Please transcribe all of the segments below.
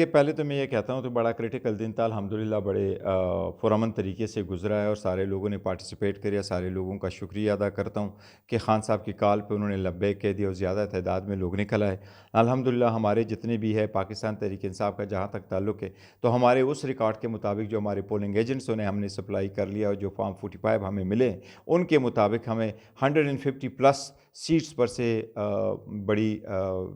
ये पहले तो मैं ये कहता हूँ तो बड़ा क्रिटिकल दिन था अल्हम्दुलिल्लाह बड़े पुरअमन तरीके से गुजरा है और सारे लोगों ने पार्टिसिपेट किया। सारे लोगों का शुक्रिया अदा करता हूँ कि खान साहब की कॉल पे उन्होंने लब्बैक कह दिया और ज़्यादा तादाद में लोग निकल आए। अल्हम्दुलिल्लाह हमारे जितने भी है पाकिस्तान तहरीक इंसाफ का जहाँ तक ताल्लुक़ है तो हमारे उस रिकॉर्ड के मुताबिक जो हमारे पोलिंग एजेंट्स उन्हें हमने सप्लाई कर लिया और जो फॉर्म 45 हमें मिले उनके मुताबिक हमें 150 प्लस सीट्स पर से बड़ी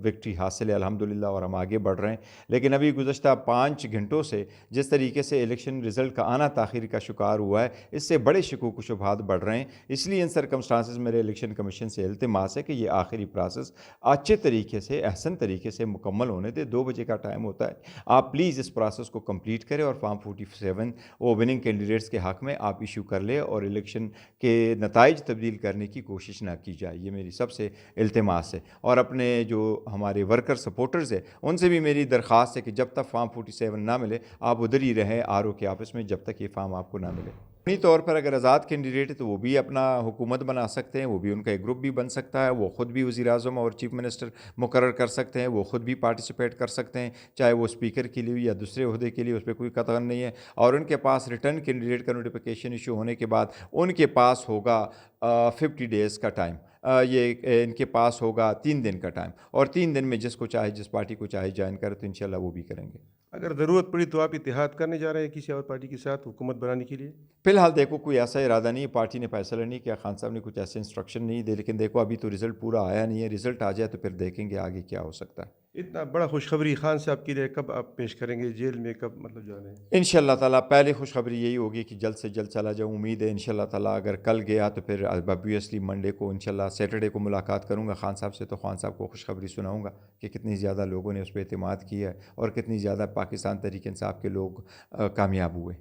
विक्ट्री हासिल है अल्हम्दुलिल्लाह और हम आगे बढ़ रहे हैं। लेकिन अभी गुज़श्ता 5 घंटों से जिस तरीके से इलेक्शन रिज़ल्ट का आना ताख़ीर का शिकार हुआ है, इससे बड़े शकूक व शुबहात बढ़ रहे हैं। इसलिए इन सर्कमस्टांसेस मेरे इलेक्शन कमीशन से इल्तिमास है कि ये आखिरी प्रोसेस अच्छे तरीके से, अहसन तरीके से मुकम्मल होने दें। 2 बजे का टाइम होता है। आप प्लीज़ इस प्रोसेस को कंप्लीट करें और फॉर्म 47 वो विनिंग कैंडिडेट्स के हक़ में आप इशू कर लें और इलेक्शन के नताइज तब्दील करने की कोशिश ना की जाए। ये मेरी सबसे इल्तिमास है और अपने जो हमारे वर्कर सपोर्टर्स हैं, उनसे भी मेरी दरख्वास्त है कि जब तक फॉर्म 47 ना मिले आप उधर ही रहें आरओ के ऑफिस में जब तक ये फॉर्म आपको ना मिले। अपनी तौर पर अगर आज़ाद कैंडिडेट है तो वो भी अपना हुकूमत बना सकते हैं, वो भी उनका एक ग्रुप भी बन सकता है, वो ख़ुद भी वज़ीर-ए-आज़म और चीफ मिनिस्टर मुकर्रर कर सकते हैं, वो ख़ुद भी पार्टिसिपेट कर सकते हैं, चाहे वो स्पीकर के लिए या दूसरे ओहदे के लिए, उस पर कोई कतई नहीं है। और उनके पास रिटर्न कैंडिडेट का नोटिफिकेशन इशू होने के बाद उनके पास होगा 50 डेज़ का टाइम। इनके पास होगा 3 दिन का टाइम और 3 दिन में जिसको चाहे जिस पार्टी को चाहे ज्वाइन करे तो इंशाल्लाह वो भी करेंगे। अगर ज़रूरत पड़ी तो आप इत्तेहाद करने जा रहे हैं किसी और पार्टी के साथ हुकूमत बनाने के लिए? फ़िलहाल देखो कोई ऐसा इरादा नहीं है, पार्टी ने फैसला नहीं किया, खान साहब ने कुछ ऐसे इंस्ट्रक्शन नहीं दिए, लेकिन देखो अभी तो रिज़ल्ट पूरा आया नहीं है, रिज़ल्ट आ जाए तो फिर देखेंगे आगे क्या हो सकता है। इतना बड़ा खुशखबरी खान साहब के लिए कब आप पेश करेंगे? जेल में कब मतलब जाना है? इंशाअल्लाह ताला पहले खुशखबरी यही होगी कि जल्द से जल्द चला जाऊँ। उम्मीद है इंशाअल्लाह ताला अगर कल गया तो फिर ऑब्वियसली मंडे को इंशाअल्लाह सैटरडे को मुलाकात करूँगा खान साहब से, तो खान साहब को खुशखबरी सुनाऊँगा कि कितनी ज़्यादा लोगों ने उस पे एतमाद किया है और कितनी ज़्यादा पाकिस्तान तहरीक इंसाफ के लोग कामयाब हुए।